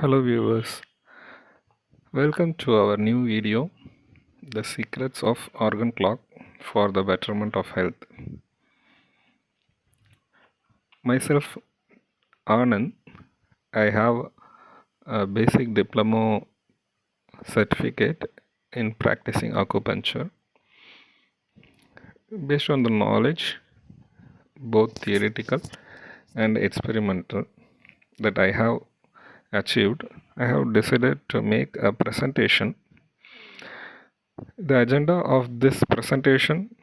Hello viewers, welcome to our new video, The Secrets of Organ Clock for the Betterment of Health. Myself Anand, I have a basic diploma certificate in practicing acupuncture. Based on the knowledge, both theoretical and experimental, that I have achieved, I have decided to make a presentation. The agenda of this presentation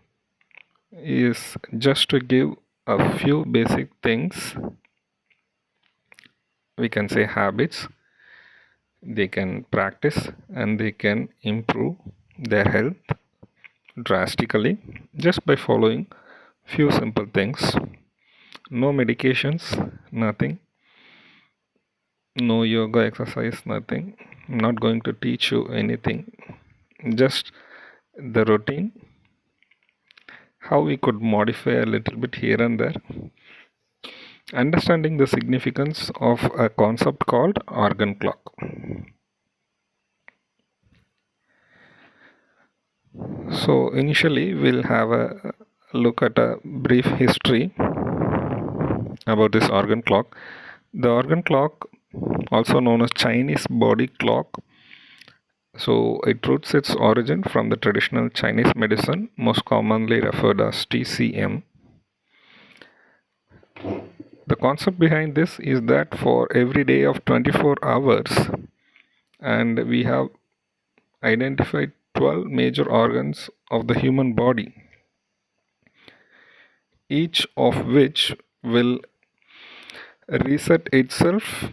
is just to give a few basic things, we can say habits, they can practice and they can improve their health drastically just by following few simple things. No medications, nothing, no yoga exercise, nothing. I'm not going to teach you anything, just the routine, how we could modify a little bit here and there, understanding the significance of a concept called organ clock. So initially we'll have a look at a brief history about this organ clock. The organ clock, also known as Chinese body clock, so it roots its origin from the traditional Chinese medicine, most commonly referred as TCM. The concept behind this is that for every day of 24 hours, and we have identified 12 major organs of the human body, each of which will reset itself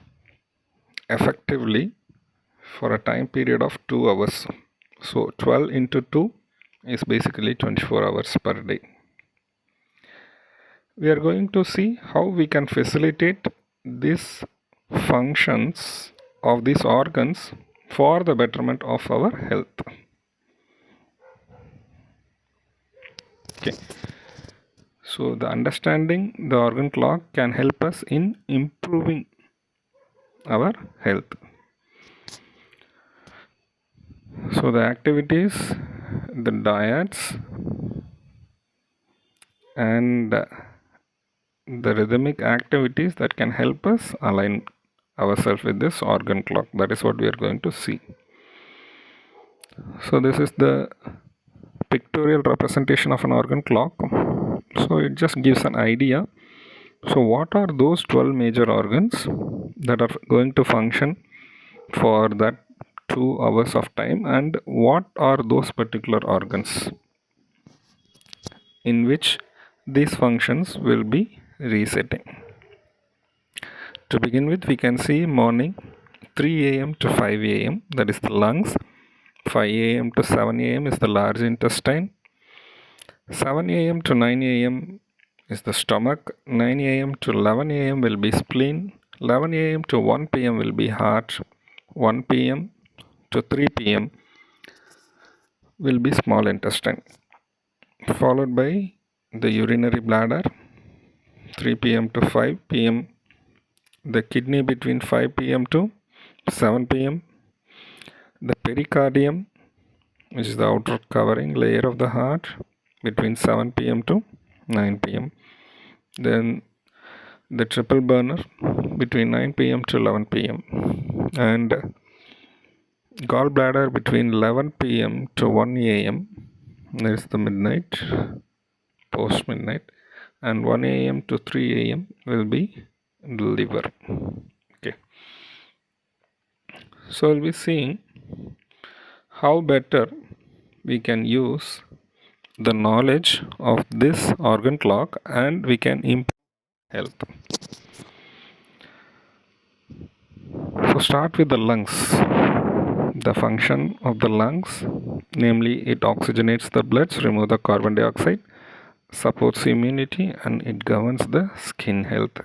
effectively for a time period of 2 hours. So 12 into 2 is basically 24 hours per day. We are going to see how we can facilitate these functions of these organs for the betterment of our health. Okay. So the understanding the organ clock can help us in improving our health. So the activities, the diets, and the rhythmic activities that can help us align ourselves with this organ clock, that is what we are going to see. So this is the pictorial representation of an organ clock. So it just gives an idea. So what are those 12 major organs that are going to function for that 2 hours of time, and what are those particular organs in which these functions will be resetting. To begin with, we can see morning 3 a.m. to 5 a.m. that is the lungs, 5 a.m. to 7 a.m. is the large intestine, 7 a.m. to 9 a.m. is the stomach, 9 a.m. to 11 a.m. will be spleen, 11 a.m. to 1 p.m. will be heart, 1 p.m. to 3 p.m. will be small intestine, followed by the urinary bladder, 3 p.m. to 5 p.m. the kidney between 5 p.m. to 7 p.m. the pericardium, which is the outer covering layer of the heart, between 7 p.m. to 9 p.m. Then the triple burner between 9 p.m. to 11 p.m. and gallbladder between 11 p.m. to 1 a.m. There's the midnight, post midnight, and 1 a.m. to 3 a.m. will be the liver. Okay. So we'll be seeing how better we can use the knowledge of this organ clock and we can improve health. So start with the lungs. The function of the lungs, namely it oxygenates the bloods, remove the carbon dioxide, supports immunity, and it governs the skin health.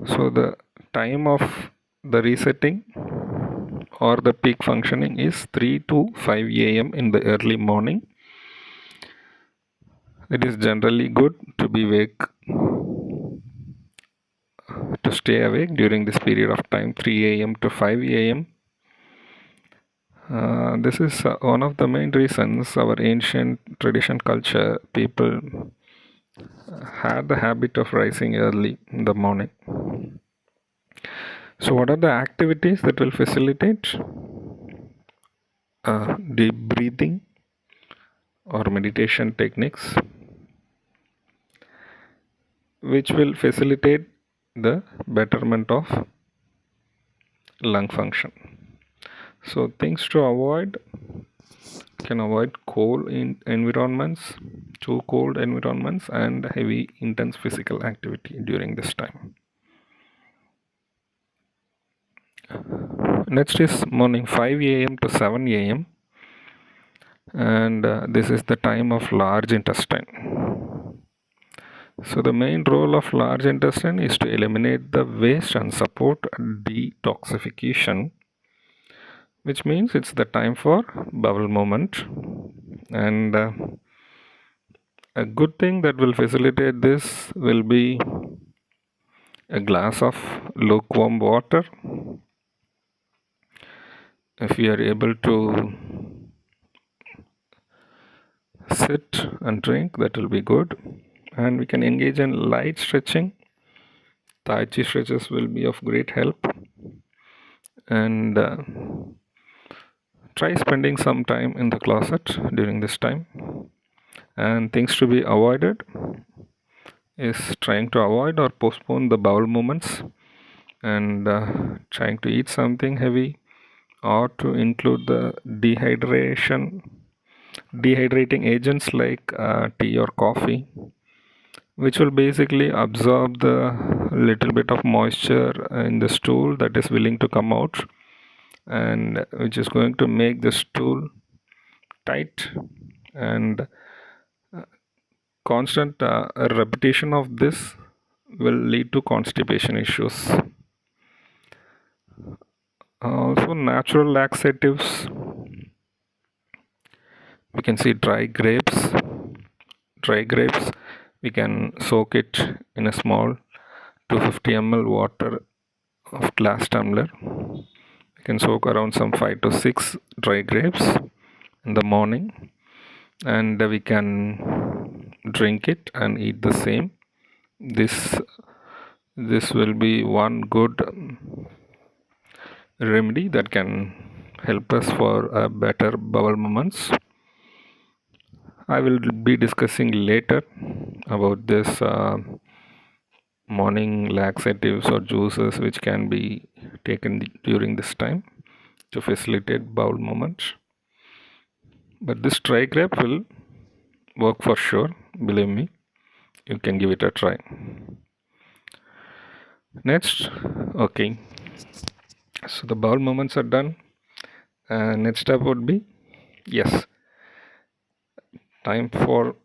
So the time of the resetting or the peak functioning is 3 to 5 a.m. in the early morning. It is generally good to be awake to to stay awake during this period of time, 3 a.m. to 5 a.m. This is one of the main reasons our ancient tradition culture people had the habit of rising early in the morning. So, what are the activities that will facilitate deep breathing or meditation techniques, which will facilitate the betterment of lung function? So, things to avoid: can avoid cold environments, too cold environments, and heavy intense physical activity during this time. Next is morning 5 a.m. to 7 a.m. and this is the time of large intestine. So the main role of large intestine is to eliminate the waste and support detoxification, which means it's the time for bowel movement. And a good thing that will facilitate this will be a glass of lukewarm water. If you are able to sit and drink, that will be good. And we can engage in light stretching. Tai Chi stretches will be of great help. And try spending some time in the closet during this time. And things to be avoided is trying to avoid or postpone the bowel movements, and trying to eat something heavy, or to include the dehydrating agents like tea or coffee, which will basically absorb the little bit of moisture in the stool that is willing to come out, and which is going to make the stool tight. And constant repetition of this will lead to constipation issues. Also, natural laxatives, we can see dry grapes. We can soak it in a small 250 ml water of glass tumbler. We can soak around some 5 to 6 dry grapes in the morning, and we can drink it and eat the same. This will be one good remedy that can help us for better bowel movements. I will be discussing later about this morning laxatives or juices which can be taken during this time to facilitate bowel movements. But this dry grape will work for sure, believe me. You can give it a try. Next, okay, so the bowel movements are done. Next step would be, yes, time for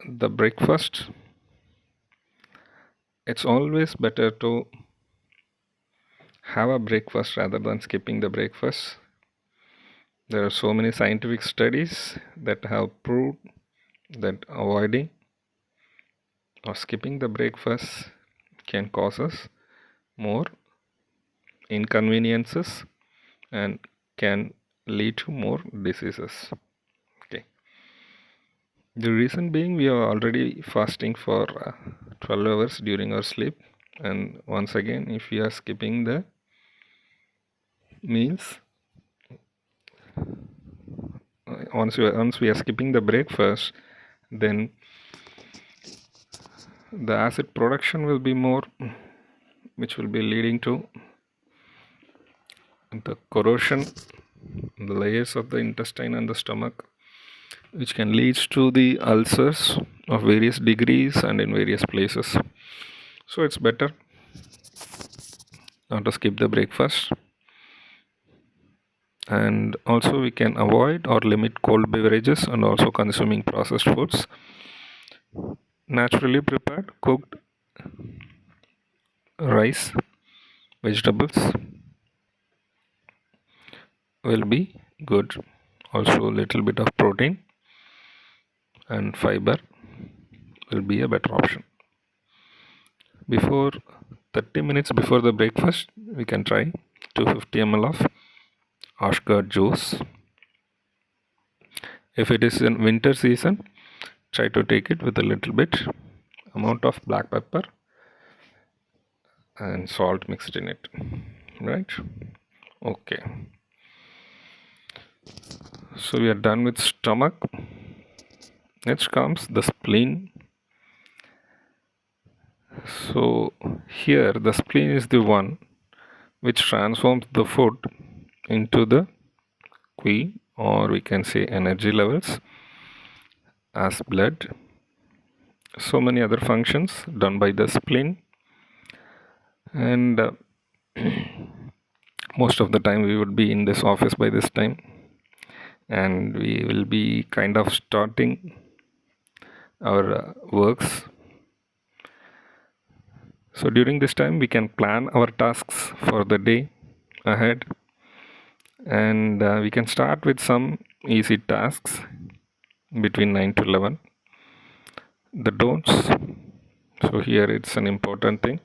the breakfast. It's always better to have a breakfast rather than skipping the breakfast. There are so many scientific studies that have proved that avoiding or skipping the breakfast can cause us more inconveniences and can lead to more diseases. Okay. The reason being, we are already fasting for 12 hours during our sleep, and once again, if we are skipping the meals, once we are skipping the breakfast, then the acid production will be more, which will be leading to the corrosion in the layers of the intestine and the stomach, which can lead to the ulcers of various degrees and in various places. So it's better not to skip the breakfast. And also we can avoid or limit cold beverages and also consuming processed foods. Naturally prepared cooked rice, vegetables will be good. Also a little bit of protein and fiber will be a better option. Before 30 minutes before the breakfast, we can try 250 ml of Ashgard juice. If it is in winter season, try to take it with a little bit amount of black pepper and salt mixed in it, right? Okay, so we are done with stomach. Next comes the spleen. So here the spleen is the one which transforms the food into the qi, or we can say energy levels, as blood. So many other functions done by the spleen, and most of the time we would be in this office by this time, and we will be kind of starting our works. So during this time we can plan our tasks for the day ahead, and we can start with some easy tasks between 9 to 11. The don'ts, so here it's an important thing.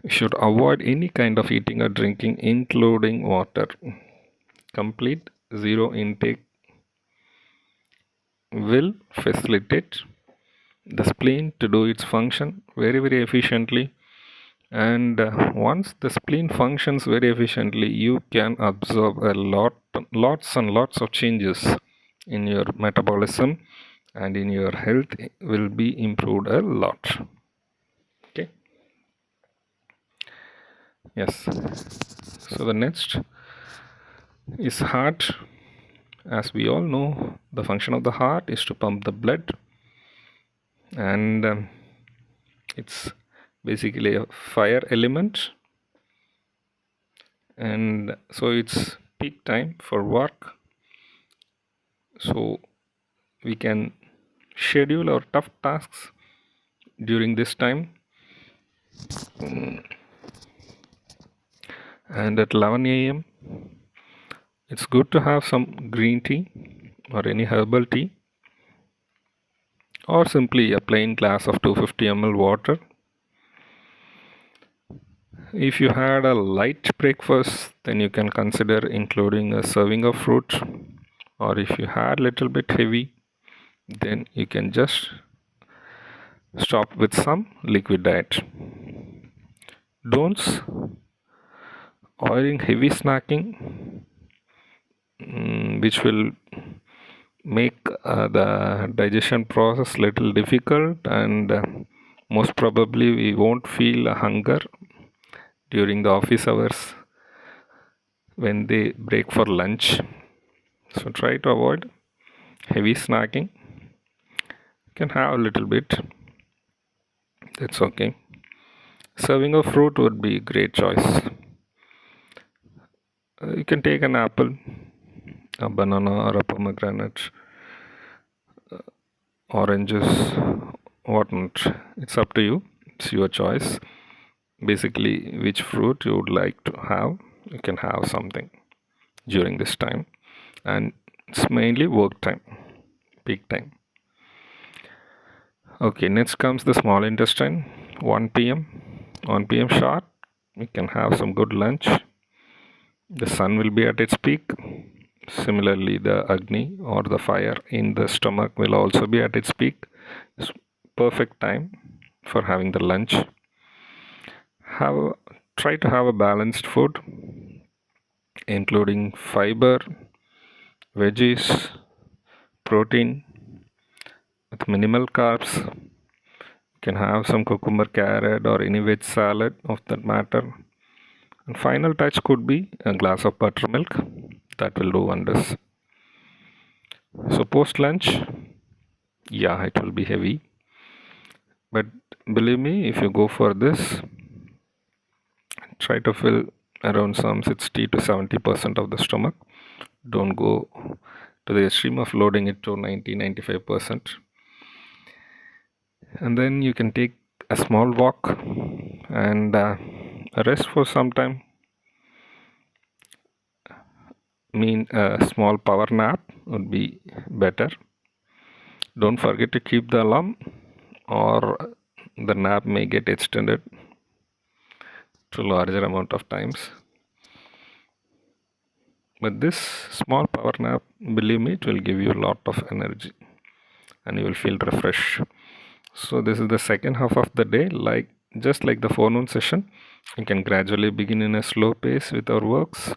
You should avoid any kind of eating or drinking including water. Complete zero intake will facilitate the spleen to do its function very efficiently, and once the spleen functions very efficiently, you can absorb lots and lots of changes in your metabolism, and in your health will be improved a lot. Okay, yes. So the next is heart. As we all know, the function of the heart is to pump the blood, and it's basically a fire element, and so it's peak time for work. So we can schedule our tough tasks during this time, and at 11 a.m. it's good to have some green tea or any herbal tea, or simply a plain glass of 250 ml water. If you had a light breakfast, then you can consider including a serving of fruit, or if you had little bit heavy, then you can just stop with some liquid diet. Don'ts: avoiding heavy snacking, which will make the digestion process little difficult, and most probably we won't feel a hunger during the office hours when they break for lunch. So try to avoid heavy snacking. You can have a little bit, that's okay. Serving of fruit would be a great choice. You can take an apple, a banana, or a pomegranate, oranges, whatnot. It's up to you, it's your choice. Basically, which fruit you would like to have, you can have something during this time, and it's mainly work time, peak time. Okay, next comes the small intestine. 1 p.m. Sharp, we can have some good lunch. The sun will be at its peak. Similarly, the Agni or the fire in the stomach will also be at its peak. It's perfect time for having the lunch. Try to have a balanced food, including fiber, veggies, protein, with minimal carbs. You can have some cucumber, carrot, or any veg salad of that matter. And final touch could be a glass of buttermilk. That will do wonders. So post lunch, yeah, it will be heavy, but believe me, if you go for this, try to fill around some 60 to 70% of the stomach. Don't go to the extreme of loading it to 90-95%. And then you can take a small walk and rest for some time. A small power nap would be better. Don't forget to keep the alarm, or the nap may get extended. to larger amount of times. But this small power nap, believe me, it will give you a lot of energy and you will feel refreshed. So this is the second half of the day, just like the forenoon session. You can gradually begin in a slow pace with our works,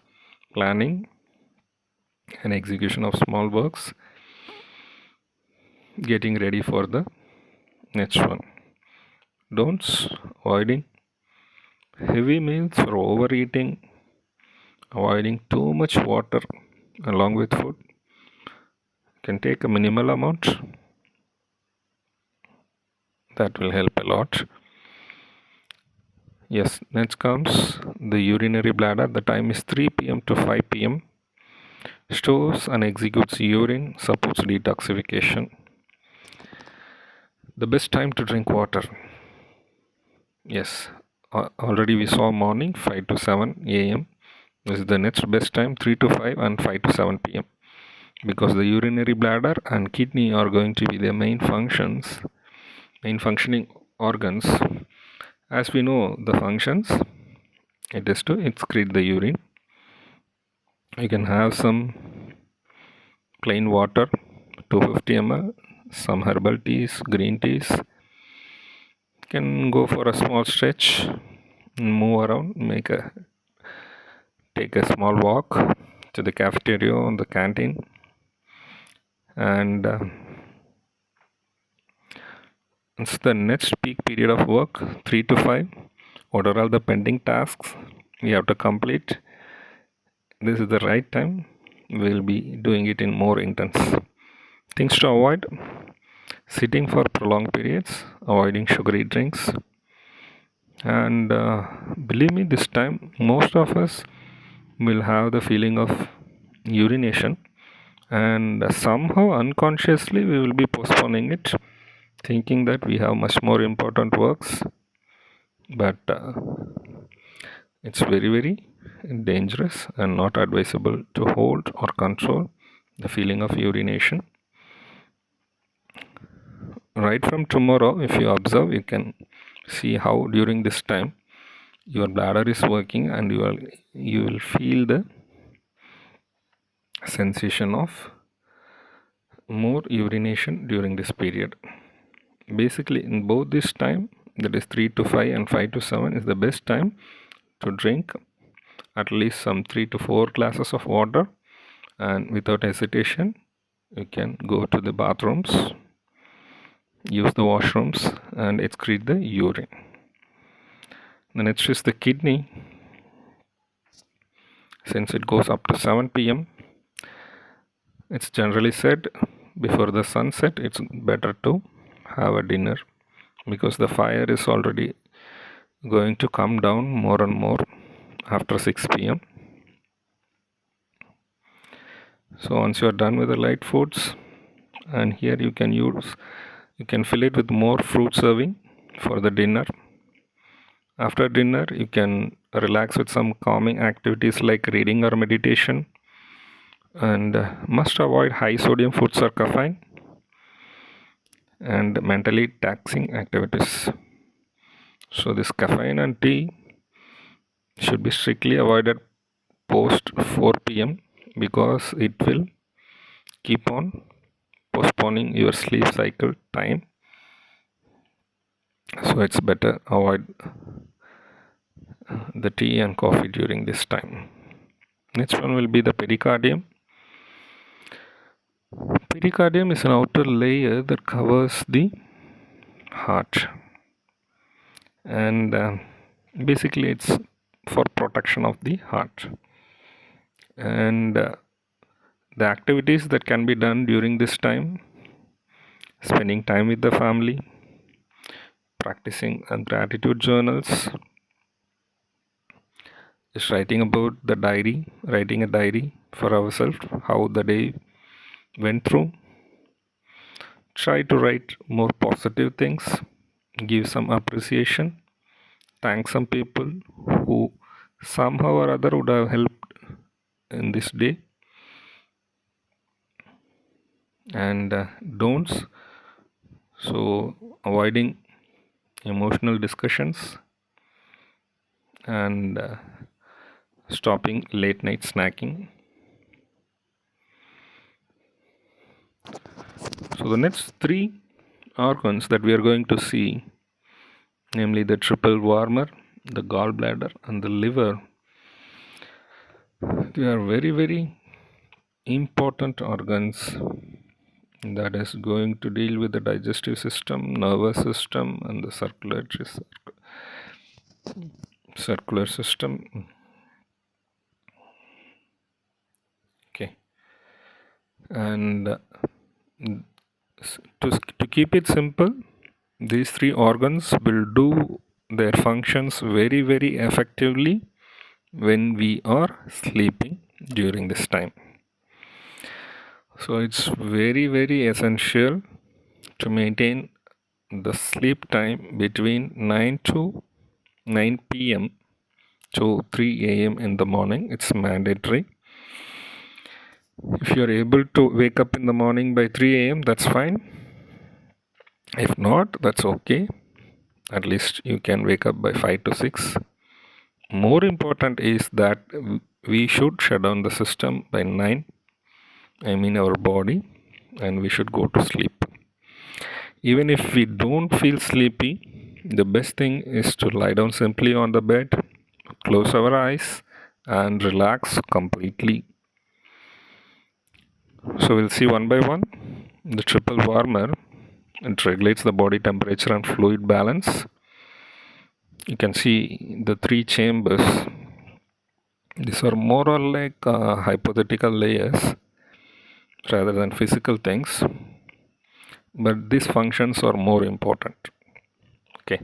planning and execution of small works, getting ready for the next one. Don'ts: avoiding heavy meals or overeating, avoiding too much water along with food. You can take a minimal amount, that will help a lot. Yes, next comes the urinary bladder. The time is 3 p.m. to 5 p.m. Stores and executes urine, supports detoxification. The best time to drink water. Yes, already we saw morning 5 to 7 a.m. This is the next best time, 3 to 5 and 5 to 7 p.m. Because the urinary bladder and kidney are going to be the main functioning organs. As we know the functions, it is to excrete the urine. You can have some plain water, 250 ml, some herbal teas, green teas. You can go for a small stretch, move around, take a small walk to the cafeteria or the canteen, and it's the next peak period of work, 3 to 5. What are all the pending tasks we have to complete? This is the right time. We'll be doing it in more intense. Things to avoid: sitting for prolonged periods, avoiding sugary drinks, and believe me, this time most of us will have the feeling of urination, and somehow unconsciously we will be postponing it, thinking that we have much more important works. But it's very, very dangerous and not advisable to hold or control the feeling of urination. Right from tomorrow, if you observe, you can see how during this time your bladder is working, and you will feel the sensation of more urination during this period. Basically, in both this time, that is 3 to 5 and 5 to 7, is the best time to drink at least some 3 to 4 glasses of water, and without hesitation you can go to the bathrooms, use the washrooms, and excrete the urine. The next is the kidney. Since it goes up to 7 p.m., it's generally said before the sunset it's better to have a dinner, because the fire is already going to come down more and more after 6 p.m. So once you are done with the light foods, and here you can fill it with more fruit serving for the dinner. After dinner, you can relax with some calming activities like reading or meditation, and must avoid high sodium foods or caffeine and mentally taxing activities. So this caffeine and tea should be strictly avoided post 4 p.m. because it will keep on postponing your sleep cycle time. So it's better avoid the tea and coffee during this time. Next one will be the pericardium. Pericardium is an outer layer that covers the heart, and basically it's for protection of the heart. And the activities that can be done during this time: spending time with the family, practicing gratitude journals, just writing a diary for ourselves, how the day went through. Try to write more positive things, give some appreciation, thank some people who somehow or other would have helped in this day. And don'ts: so avoiding emotional discussions, and stopping late night snacking. So the next three organs that we are going to see, namely the triple warmer, the gallbladder, and the liver, they are very, very important organs that is going to deal with the digestive system, nervous system, and the circular system. Okay, and to keep it simple, these three organs will do their functions very, very effectively when we are sleeping during this time. So it's very, very essential to maintain the sleep time between 9 p.m. to 3 a.m. in the morning. It's mandatory. If you're able to wake up in the morning by 3 a.m., that's fine. If not, that's okay. At least you can wake up by 5 to 6. More important is that we should shut down the system by 9, I mean our body, and we should go to sleep. Even if we don't feel sleepy, the best thing is to lie down simply on the bed, close our eyes, and relax completely. So we'll see one by one. The triple warmer, it regulates the body temperature and fluid balance. You can see the three chambers. These are more or like hypothetical layers rather than physical things, but these functions are more important. Okay.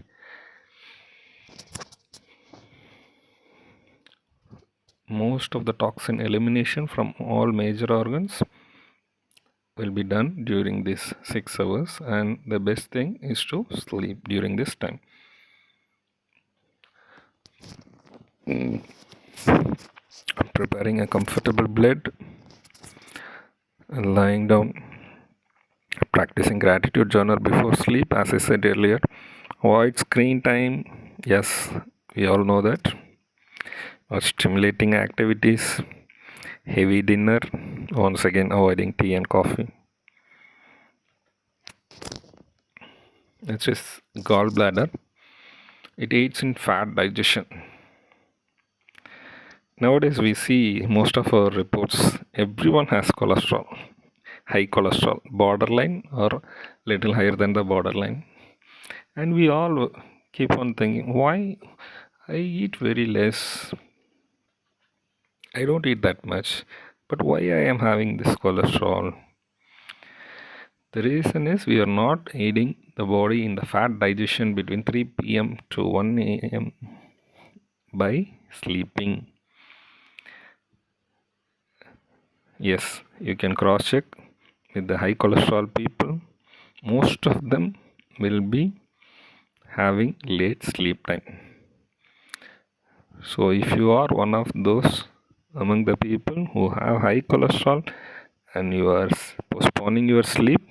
Most of the toxin elimination from all major organs will be done during these 6 hours, and the best thing is to sleep during this time. Preparing a comfortable bed, lying down, practicing gratitude journal before sleep, as I said earlier. Avoid screen time, yes, we all know that. Or stimulating activities, heavy dinner, once again avoiding tea and coffee. It's just gallbladder. It aids in fat digestion. Nowadays we see most of our reports, everyone has cholesterol, high cholesterol, borderline or little higher than the borderline. And we all keep on thinking, why I eat very less? I don't eat that much, but why I am having this cholesterol? The reason is we are not aiding the body in the fat digestion between 3 p.m. to 1 a.m. by sleeping. Yes, you can cross check with the high cholesterol people. Most of them will be having late sleep time. So if you are one of those among the people who have high cholesterol and you are postponing your sleep,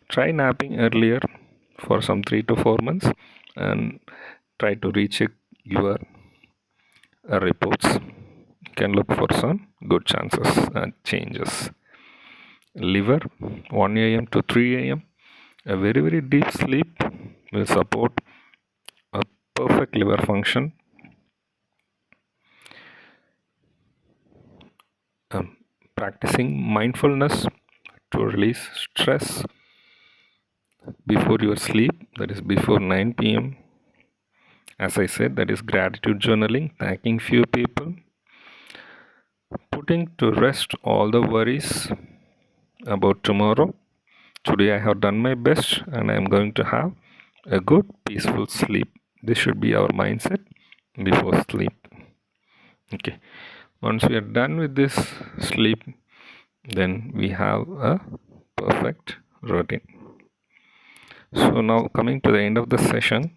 try napping earlier for some 3 to 4 months and try to recheck your reports. You can look for some good chances and changes. Liver, 1 a.m. to 3 a.m. A very, very deep sleep will support a perfect liver function. Practicing mindfulness to release stress before your sleep, that is before 9 p.m. As I said, that is gratitude journaling, thanking few people, putting to rest all the worries about tomorrow. Today I have done my best and I am going to have a good peaceful sleep. This should be our mindset before sleep. Okay, once we are done with this sleep, then we have a perfect routine. So now coming to the end of the session,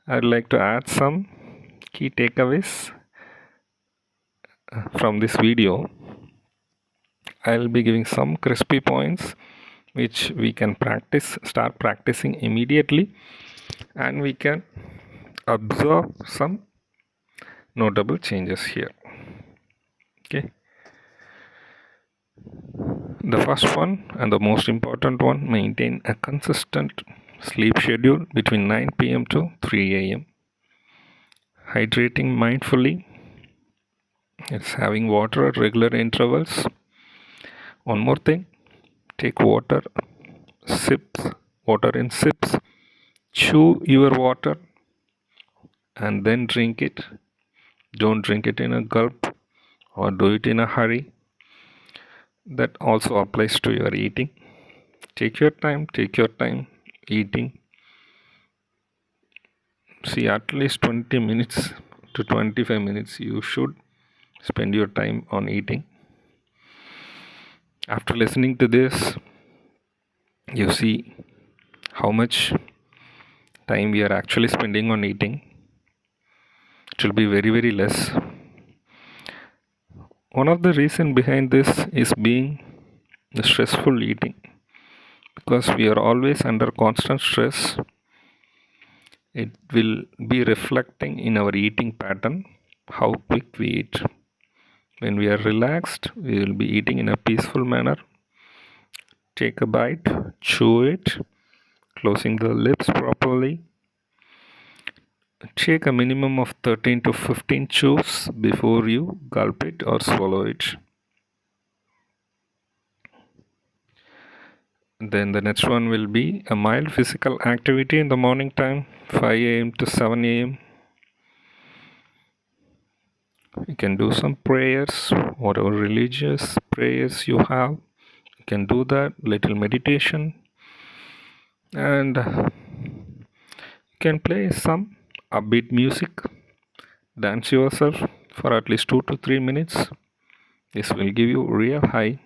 I'd like to add some key takeaways from this video. I'll be giving some crispy points which we can start practicing immediately, and we can observe some notable changes here. Okay. The first one and the most important one, maintain a consistent sleep schedule between 9 p.m. to 3 a.m. Hydrating mindfully, it's having water at regular intervals. One more thing, take water in sips, chew your water and then drink it. Don't drink it in a gulp or do it in a hurry. That also applies to your eating. Take your time eating. See, at least 20 minutes to 25 minutes you should spend your time on eating. After listening to this, you see how much time we are actually spending on eating. It will be very, very less. One of the reason behind this is being the stressful eating, because we are always under constant stress. It will be reflecting in our eating pattern, how quick we eat. When we are relaxed, we will be eating in a peaceful manner. Take a bite, chew it, closing the lips properly. Take a minimum of 13 to 15 chews before you gulp it or swallow it. Then the next one will be a mild physical activity in the morning time, 5 a.m. to 7 a.m. You can do some prayers, whatever religious prayers you have. You can do that, little meditation, and you can play some upbeat music. Dance yourself for at least 2 to 3 minutes. This will give you real high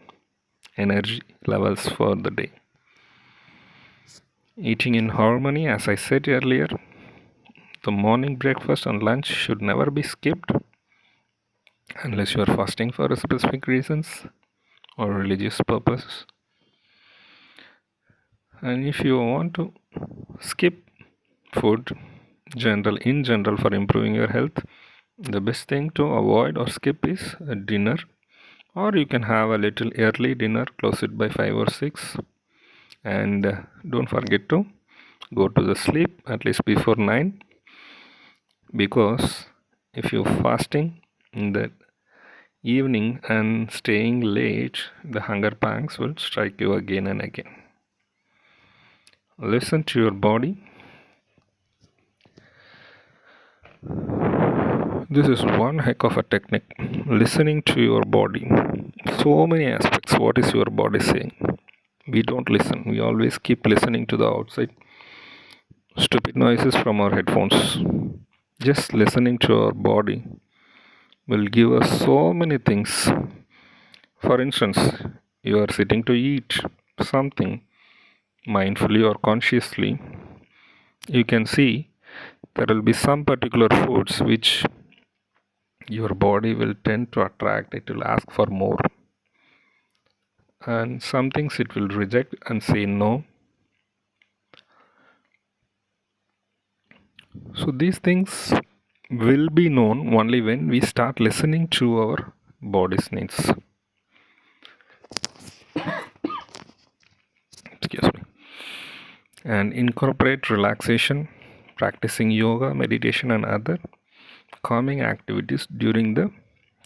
energy levels for the day. Eating in harmony, as I said earlier, the morning breakfast and lunch should never be skipped unless you are fasting for specific reasons or religious purposes. And if you want to skip food in general for improving your health, the best thing to avoid or skip is a dinner, or you can have a little early dinner, close it by 5 or 6, and don't forget to go to the sleep at least before 9, because if you're fasting in the evening and staying late, the hunger pangs will strike you again and again. Listen to your body. This is one heck of a technique. Listening to your body. So many aspects. What is your body saying? We don't listen. We always keep listening to the outside stupid noises from our headphones. Just listening to our body will give us so many things. For instance, you are sitting to eat something mindfully or consciously. You can see there will be some particular foods which your body will tend to attract. It will ask for more, and some things it will reject and say no. So these things will be known only when we start listening to our body's needs. Excuse me. And incorporate relaxation, practicing yoga, meditation, and other calming activities during the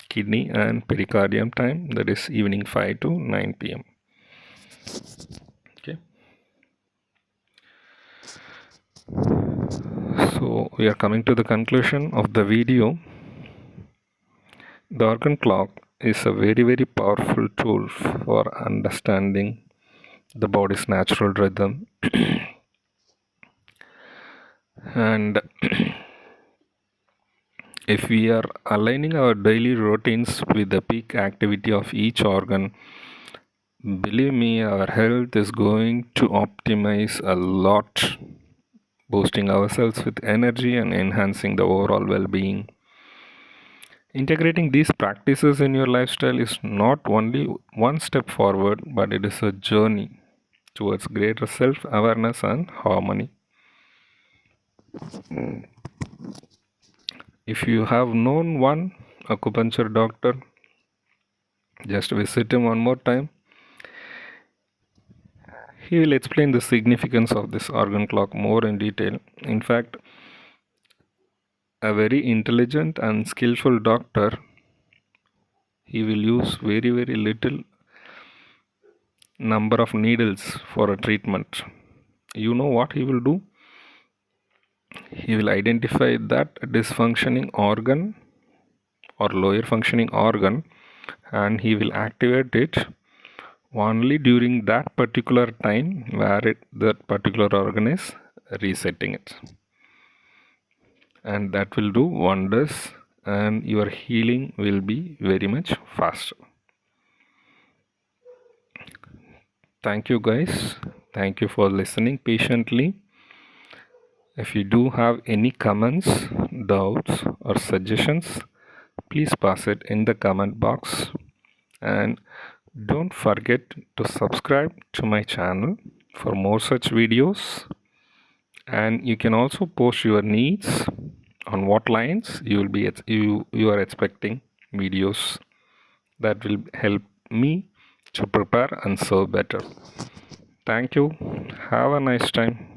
kidney and pericardium time, that is evening 5 to 9 p.m. Okay. So we are coming to the conclusion of the video. The organ clock is a very, very powerful tool for understanding the body's natural rhythm. And if we are aligning our daily routines with the peak activity of each organ, believe me, our health is going to optimize a lot, boosting ourselves with energy and enhancing the overall well-being. Integrating these practices in your lifestyle is not only one step forward, but it is a journey towards greater self-awareness and harmony. If you have known one acupuncture doctor, just visit him one more time. He will explain the significance of this organ clock more in detail. In fact, a very intelligent and skillful doctor, he will use very little number of needles for a treatment. You know what he will do? He will identify that dysfunctioning organ or lower functioning organ, and he will activate it only during that particular time where that particular organ is resetting it, and that will do wonders, and your healing will be very much faster. Thank you guys. Thank you for listening patiently. If you do have any comments, doubts or suggestions, please pass it in the comment box, and don't forget to subscribe to my channel for more such videos. And you can also post your needs on what lines you are expecting videos. That will help me to prepare and serve better. Thank you. Have a nice time.